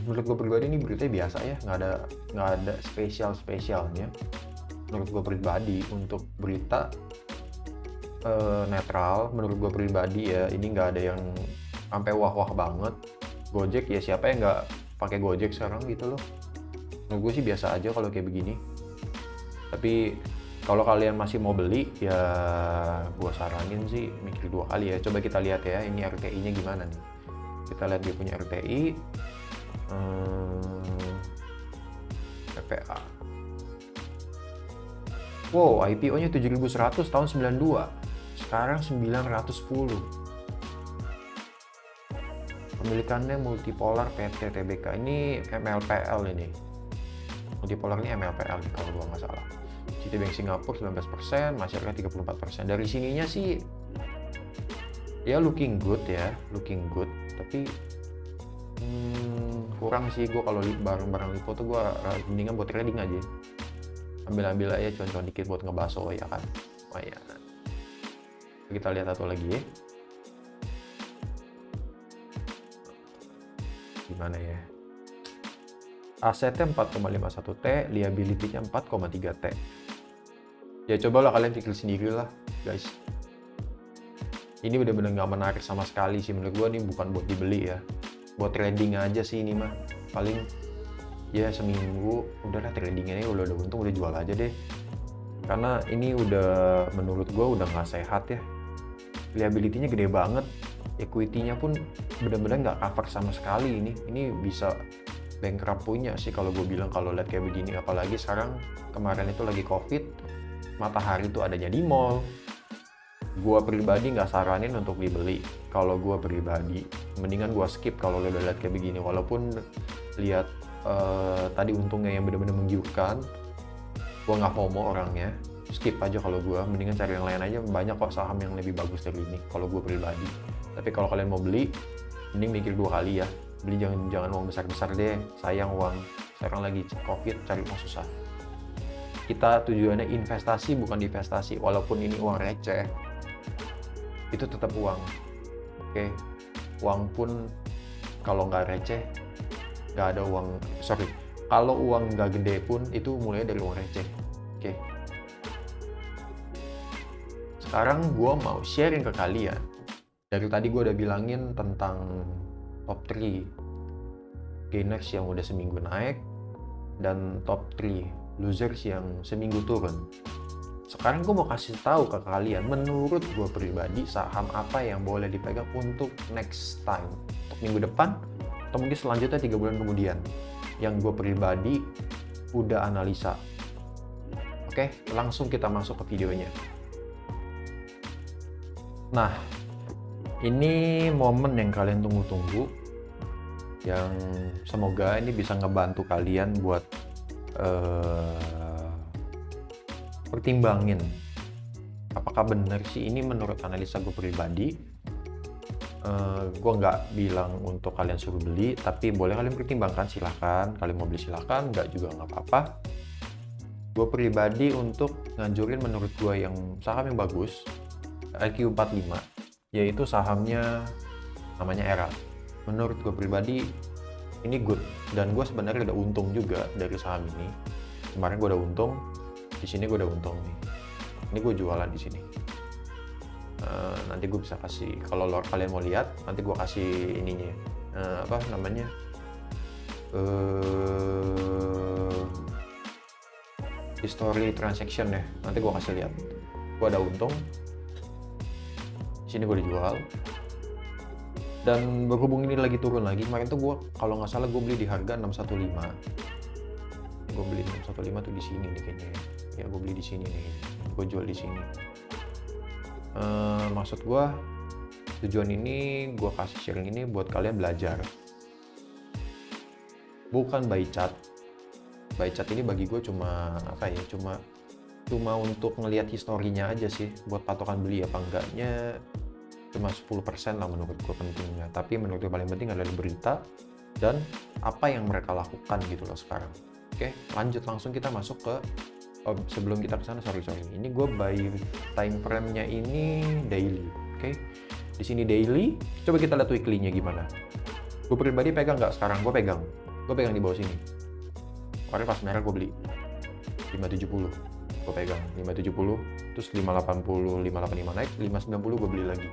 Menurut gue pribadi ini beritanya biasa ya, nggak ada spesialnya. Menurut gue pribadi untuk berita netral, menurut gue pribadi ya ini nggak ada yang sampai wah-wah banget. Gojek ya siapa yang nggak pakai Gojek sekarang gitu loh. Menurut gue sih biasa aja kalau kayak begini. Tapi kalau kalian masih mau beli ya gue saranin sih mikir 2 kali ya. Coba kita lihat ya ini RTI-nya gimana nih. Kita lihat dia punya RTI, PPA. Wow, IPO-nya 7.100 tahun 92. Sekarang 910. Pemilikannya Multipolar PT Tbk. Ini MLPL ini. Multipolar ini MLPL kalau gua nggak salah. Citibank Singapura 19%, masyarakat 34%. Dari sininya sih ya looking good ya, looking good. Tapi kurang sih gue kalau barang-barang lipo tuh gue mendingan buat trading aja. Ambil aja cuan-cuan dikit buat ngebaso ya kan. Lumayan. Kita lihat satu lagi ya. Gimana ya? Asetnya 4,51 T, liability-nya 4,3 T. Ya cobalah kalian pikir sendiri lah, guys. Ini bener-bener nggak menarik sama sekali sih menurut gue. Ini bukan buat dibeli ya. Buat trading aja sih ini mah. Paling ya seminggu udahlah tradingnya udah untung udah jual aja deh. Karena ini udah menurut gue udah nggak sehat ya. Liability-nya gede banget, equity-nya pun bener-bener nggak cover sama sekali ini. Ini bisa bankrupt punya sih kalau gue bilang kalau lihat kayak begini. Apalagi sekarang kemarin itu lagi COVID, matahari itu adanya di mall. Gua pribadi nggak saranin untuk dibeli. Kalau gua pribadi, mendingan gua skip kalau lo udah lihat kayak begini. Walaupun lihat tadi untungnya yang benar-benar menggiurkan, gua nggak FOMO orangnya. Skip aja kalau gua. Mendingan cari yang lain aja. Banyak kok saham yang lebih bagus dari ini. Kalau gua pribadi. Tapi kalau kalian mau beli, mending mikir 2 kali ya. Beli jangan uang besar-besar deh. Sayang uang. Sekarang lagi COVID, cari uang susah. Kita tujuannya investasi bukan divestasi. Walaupun ini uang receh, itu tetap uang. Oke. Uang pun kalau nggak receh, nggak ada uang. Kalau uang nggak gede pun itu mulai dari uang receh. Oke. Sekarang gue mau sharing ke kalian. Dari tadi gue udah bilangin tentang top 3 gainers yang udah seminggu naik dan top 3 losers yang seminggu turun. Sekarang gue mau kasih tahu ke kalian, menurut gue pribadi saham apa yang boleh dipegang untuk next time, untuk minggu depan atau mungkin selanjutnya 3 bulan kemudian, yang gue pribadi udah analisa. Oke, langsung kita masuk ke videonya. Nah, ini momen yang kalian tunggu-tunggu, yang semoga ini bisa ngebantu kalian buat pertimbangin apakah benar sih ini menurut analisa gue pribadi. Gue nggak bilang untuk kalian suruh beli, tapi boleh kalian pertimbangkan, silahkan. Kalian mau beli silahkan, nggak juga nggak apa-apa. Gue pribadi untuk nganjurin menurut gue yang saham yang bagus, IQ 45, yaitu sahamnya namanya ERA. Menurut gue pribadi ini good, dan gue sebenarnya udah untung juga dari saham ini. Kemarin gue udah untung, di sini gue udah untung nih. Ini gue jualan di sini. Nanti gue bisa kasih, kalau kalian mau lihat, nanti gue kasih ininya, apa namanya, history transaction ya. Nanti gue kasih lihat. Gue ada untung. Di sini gue dijual. Dan berhubung ini lagi turun lagi, kemarin tuh gue kalau nggak salah gue beli di harga 615. Gue beli 615 tuh di sini nih kayaknya. Ya gue beli di sini nih. Gue jual di sini. Maksud gue tujuan ini gue kasih sharing ini buat kalian belajar. Bukan buy chart. Buy chart ini bagi gue cuma apa ya? Cuma untuk ngelihat historinya aja sih, buat patokan beli apa enggaknya. Cuma 10% lah menurut gue pentingnya. Tapi menurut gue paling penting adalah berita dan apa yang mereka lakukan gitu loh sekarang. Oke, lanjut langsung kita masuk ke sebelum kita kesana, sorry. Ini gue buy time frame-nya ini daily. Oke, di sini daily. Coba kita lihat weekly-nya gimana. Gue pribadi pegang nggak sekarang? Gue pegang di bawah sini. Kemarin pas merah gue beli 570. Gue pegang 570, terus 580, 585 naik, 590 gue beli lagi.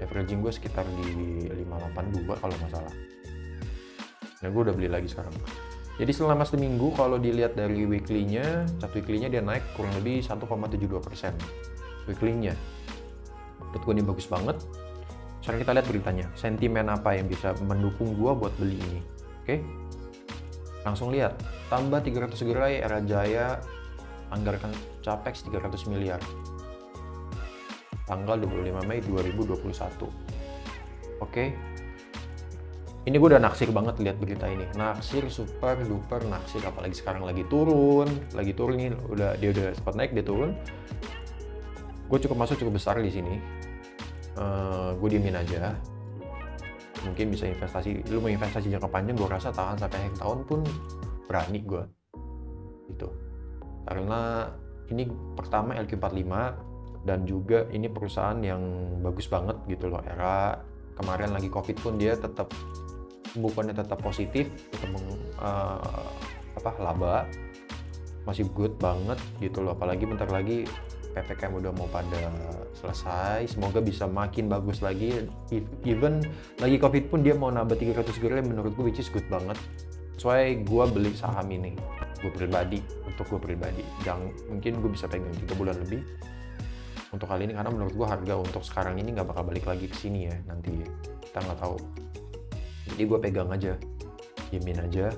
Averaging gue sekitar di 582 kalau nggak salah. Nah gue udah beli lagi sekarang. Jadi selama seminggu kalau dilihat dari weekly-nya, chart weekly-nya dia naik kurang lebih 1,72%. Weekly-nya. Menurut gue ini bagus banget. Sekarang kita lihat beritanya, sentimen apa yang bisa mendukung gua buat beli ini. Oke, langsung lihat, tambah 300 gerai Era Jaya anggarkan capex 300 miliar. Tanggal 25 Mei 2021. Oke, ini gue udah naksir banget lihat berita ini, naksir, super duper naksir, apalagi sekarang lagi turun nih, dia udah sempat naik, dia turun. Gue cukup masuk cukup besar di sini. Gue diemin aja. Mungkin bisa investasi, lu mau investasi jangka panjang, gue rasa tahan sampai akhir tahun pun berani gue. Gitu. Karena ini pertama LQ45 dan juga ini perusahaan yang bagus banget gitu loh. Era kemarin lagi Covid pun dia tetap bukannya tetap positif, tetap laba, masih good banget gitu loh. Apalagi bentar lagi PPKM udah mau pada selesai, semoga bisa makin bagus lagi. Even lagi Covid pun dia mau nambah 300 gerai, menurut gue which is good banget. So gue beli saham ini, untuk gue pribadi, mungkin gue bisa pegang 3 bulan lebih untuk kali ini, karena menurut gue harga untuk sekarang ini nggak bakal balik lagi ke sini ya, nanti kita nggak tahu. Jadi gue pegang aja, diemin aja.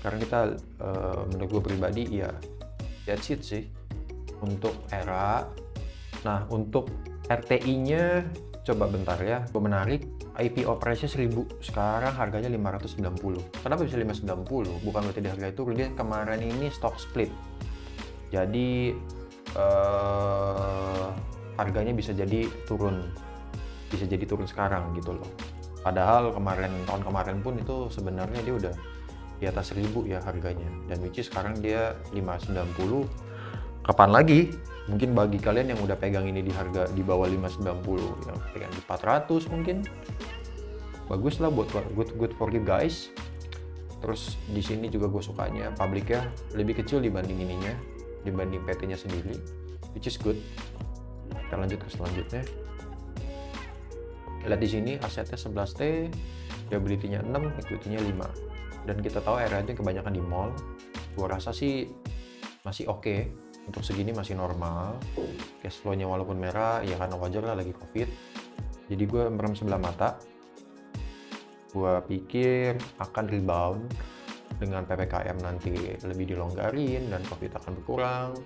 Sekarang kita menurut gue pribadi ya that's it sih untuk Era. Nah, untuk RTI-nya coba bentar ya, gue menarik. IPO price-nya 1000, sekarang harganya 590. Kenapa bisa 590? Bukan berarti di harga itu, dia kemarin ini stock split. Jadi harganya bisa jadi turun sekarang gitu loh. Padahal tahun kemarin pun itu sebenarnya dia udah di atas 1000 ya harganya, dan which is sekarang dia 590. Kapan lagi? Mungkin bagi kalian yang udah pegang ini di harga di bawah 590, yang pegang di 400 mungkin, bagus lah buat good for you guys. Terus di sini juga gue sukanya publiknya lebih kecil dibanding PT-nya sendiri, which is good. Kita lanjut ke selanjutnya. Lihat di sini asetnya 11T, liability-nya 6, equity-nya 5. Dan kita tahu area aja kebanyakan di mall. Gua rasa sih masih oke. Untuk segini masih normal. Cash flow-nya walaupun merah, ya karena wajar lah lagi Covid. Jadi gue merem sebelah mata. Gue pikir akan rebound dengan PPKM nanti lebih dilonggarin dan Covid akan berkurang.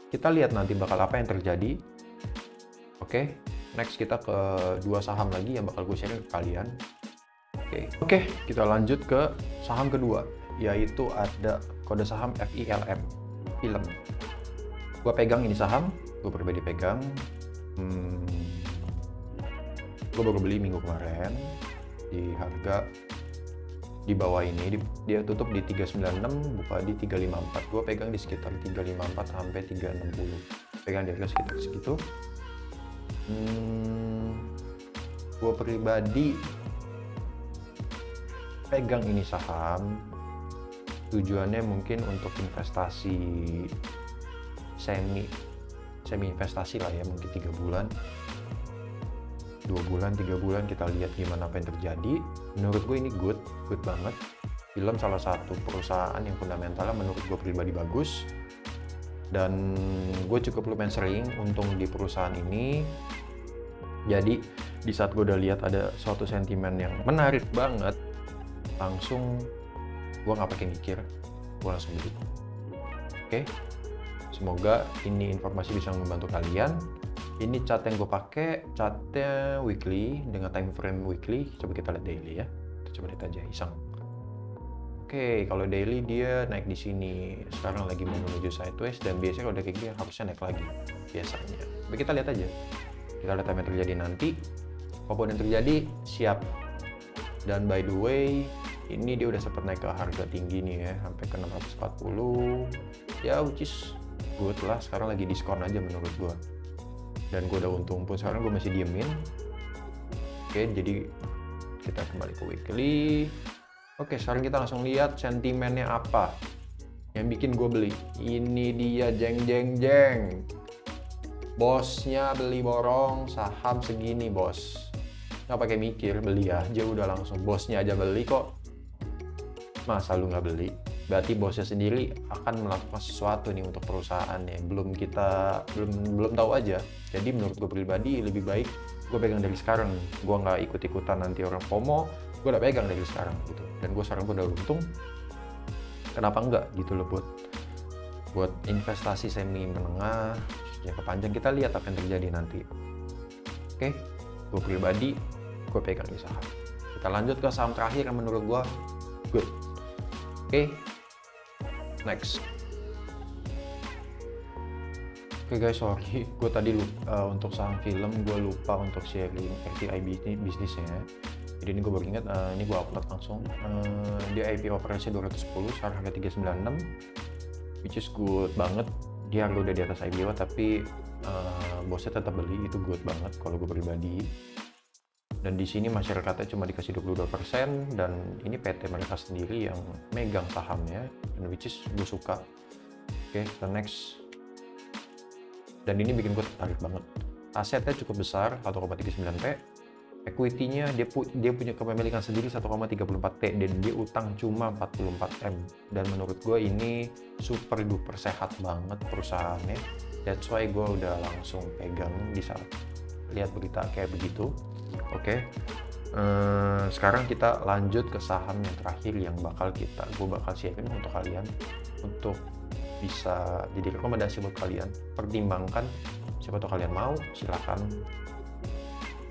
Kita lihat nanti bakal apa yang terjadi. Oke, next kita ke 2 saham lagi yang bakal gue share ke kalian. Oke, kita lanjut ke saham kedua, yaitu ada kode saham FILM, film. Gue pegang ini saham, gue pribadi pegang. Gue baru beli minggu kemarin di harga di bawah ini, dia tutup di 396, buka di 354. Gue pegang di sekitar 354 sampai 360. Pegang di harga sekitar segitu. Gue pribadi pegang ini saham tujuannya mungkin untuk investasi semi investasi lah ya, mungkin 3 bulan 2 bulan 3 bulan kita lihat gimana apa yang terjadi. Menurut gue ini good banget. Film salah satu perusahaan yang fundamentalnya menurut gue pribadi bagus, dan gue cukup lumayan sering untung di perusahaan ini. Jadi di saat gue udah lihat ada suatu sentimen yang menarik banget, langsung gue nggak pakai mikir, gue langsung beli. Oke, semoga ini informasi bisa membantu kalian. Ini chart yang gue pakai, chartnya weekly dengan time frame weekly. Coba kita lihat daily ya. Kita coba lihat aja iseng. Oke, kalau daily dia naik di sini. Sekarang lagi menuju sideways, dan biasanya kalau udah kayak gini harusnya naik lagi biasanya. Tapi kita lihat aja. Kita lihat apa yang terjadi nanti. Apapun yang terjadi, siap. Dan by the way, ini dia udah sempat naik ke harga tinggi nih ya, sampai ke 640. Ya, which is good lah. Sekarang lagi diskon aja menurut gue. Dan gue udah untung pun sekarang gue masih diemin. Oke, jadi kita kembali ke weekly. Oke, sekarang kita langsung lihat sentimennya apa yang bikin gue beli. Ini dia, jeng. Bosnya beli borong saham segini, bos. Nggak pakai mikir, beli aja udah langsung. Bosnya aja beli kok. Masa lu nggak beli? berarti bosnya sendiri akan melakukan sesuatu nih untuk perusahaannya. Belum tahu aja. Jadi menurut gue pribadi lebih baik gue pegang dari sekarang. Gue nggak ikut-ikutan nanti orang FOMO, gue udah pegang dari sekarang gitu. Dan gue sekarang udah untung, kenapa enggak gitu loh buat investasi semi menengah jangka panjang. Kita lihat apa yang terjadi nanti. Oke, gue pribadi gue pegang di saham. Kita lanjut ke saham terakhir yang menurut gue good. Oke, next. Oke guys, sorry, gue tadi lupa untuk saham film, gue lupa untuk sharing RTI bisnisnya. Jadi ini gue baru ingat, ini gue upload langsung. Dia IPO operasi 210, sekarang harga 396, which is good banget. Dia harga udah di atas IPO, tapi bosnya tetap beli, itu good banget kalau gue pribadi. Dan di sini masyarakatnya cuma dikasih 22%, dan ini PT mereka sendiri yang megang sahamnya, dan which is gue suka. Oke, the next. Dan ini bikin gue tertarik banget. Asetnya cukup besar, 1,39 T. Equity-nya dia punya kepemilikan sendiri 1,34 T, dan dia utang cuma 44 M. Dan menurut gue ini super duper sehat banget perusahaannya. That's why gue udah langsung pegang di saat lihat berita kayak begitu. Oke. Sekarang kita lanjut ke saham yang terakhir yang gue bakal sharing untuk kalian, untuk bisa jadi rekomendasi buat kalian. Pertimbangkan, siapa tahu kalian mau, silakan.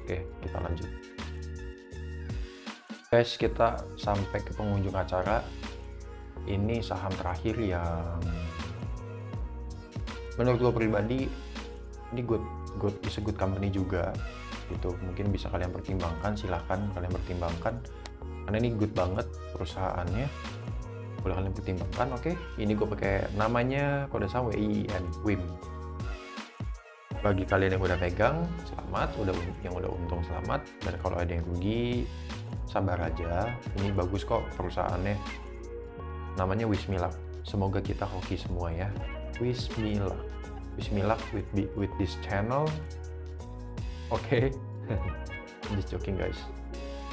Oke, kita lanjut. Guys, kita sampai ke penghujung acara. Ini saham terakhir yang menurut gue pribadi ini good is a good company juga. Itu mungkin bisa kalian pertimbangkan, silahkan kalian pertimbangkan karena ini good banget perusahaannya, boleh kalian pertimbangkan. Oke, ini gue pakai namanya kode saham WIM. Bagi kalian yang udah pegang, selamat. Yang udah untung, selamat. Dan kalau ada yang rugi, sabar aja. Ini bagus kok perusahaannya. Namanya Wismilak. Semoga kita hoki semua ya. Wismilak with this channel. Oke. Just joking guys.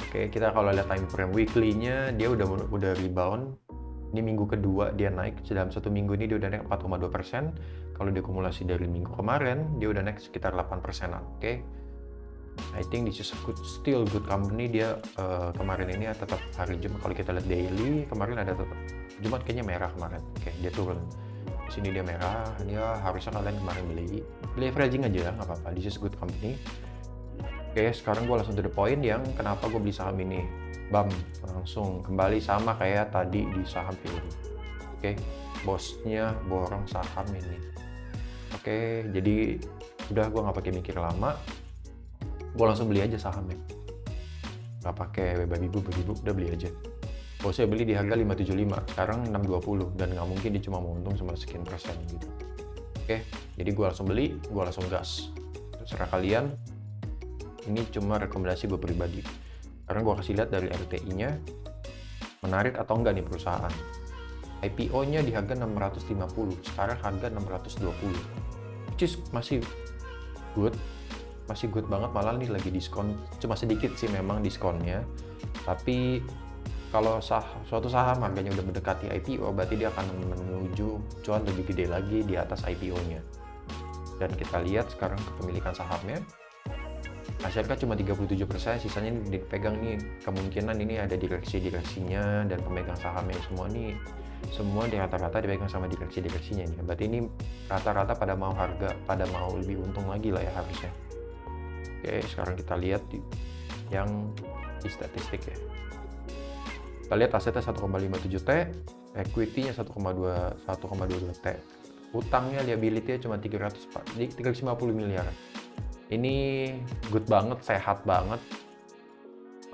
Oke, kita kalau lihat time frame weekly-nya, dia udah rebound. Ini minggu kedua dia naik. Dalam satu minggu ini dia udah naik 4,2%. Kalau diakumulasi dari minggu kemarin, dia udah naik sekitar 8%-an. Oke. I think this is still good company. Dia kemarin ini tetap hari Jumat. Kalau kita lihat daily, kemarin ada tetap Jumat kayaknya merah kemarin. Oke, dia turun. Di sini dia merah. Dia harusnya kalian kemarin beli averaging aja, nggak apa-apa. This is good company. Oke, sekarang gue langsung to the point yang kenapa gue beli saham ini. Bam, langsung kembali sama kayak tadi di saham film. Oke, bosnya borong saham ini. Oke, jadi udah gue nggak pakai mikir lama, gue langsung beli aja sahamnya. Nggak pakai babi bu, udah beli aja. Bosnya beli di harga 575, sekarang 620, dan nggak mungkin dia cuma mau untung sama sekian persen gitu. Oke, jadi gue langsung beli, gue langsung gas. Terserah kalian. Ini cuma rekomendasi gue pribadi. Karena gue kasih lihat dari RTI-nya, menarik atau enggak nih perusahaan. IPO-nya di harga 650, sekarang harga 620. Which is masih good banget, malah nih lagi diskon. Cuma sedikit sih memang diskonnya. Tapi kalau suatu saham harganya udah mendekati IPO, berarti dia akan menuju cuan lebih gede lagi di atas IPO-nya. Dan kita lihat sekarang kepemilikan sahamnya. Asetnya cuma 37%, sisanya ini dipegang nih, kemungkinan ini ada direksinya dan pemegang sahamnya semua di rata-rata dipegang sama direksinya nih. Berarti ini rata-rata pada mau lebih untung lagi lah ya harusnya. Oke, sekarang kita lihat yang di statistik ya. Kita lihat asetnya 1,57 T, equity-nya 1,22 T. Utangnya, liability-nya cuma 350 miliar. Ini good banget, sehat banget.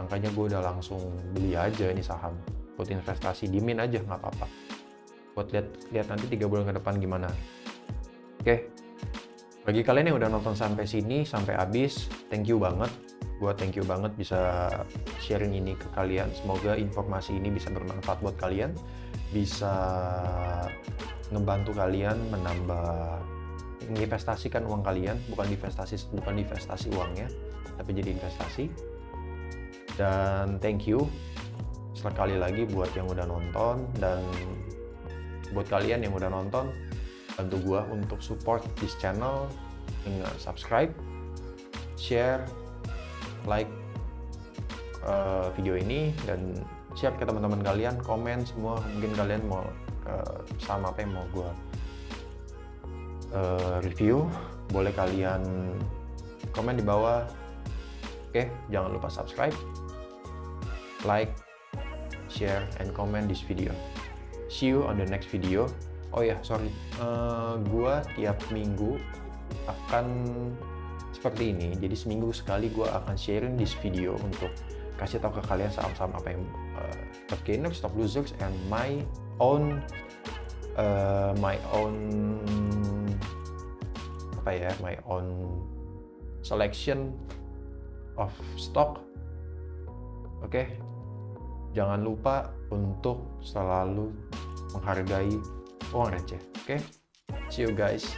Makanya gue udah langsung beli aja ini saham. Buat investasi, dimin aja nggak apa-apa. Buat lihat nanti 3 bulan ke depan gimana. Oke. Bagi kalian yang udah nonton sampai sini, sampai habis, thank you banget. Gue thank you banget bisa sharing ini ke kalian. Semoga informasi ini bisa bermanfaat buat kalian. Bisa ngebantu kalian menginvestasikan uang kalian, bukan divestasi uangnya, tapi jadi investasi. Dan thank you sekali lagi buat yang udah nonton, dan buat kalian yang udah nonton, bantu gua untuk support this channel dengan subscribe, share, like video ini, dan share ke teman-teman kalian, komen semua. Mungkin kalian mau sama apa yang mau gua review, boleh kalian komen di bawah. Oke, jangan lupa subscribe, like, share, and comment this video. See you on the next video. Oh ya, sorry, gua tiap minggu akan seperti ini. Jadi seminggu sekali gua akan sharing this video untuk kasih tahu ke kalian saham-saham apa yang top gainers, top losers, and my own selection of stock. Oke. Jangan lupa untuk selalu menghargai uang receh. Oke? See you guys.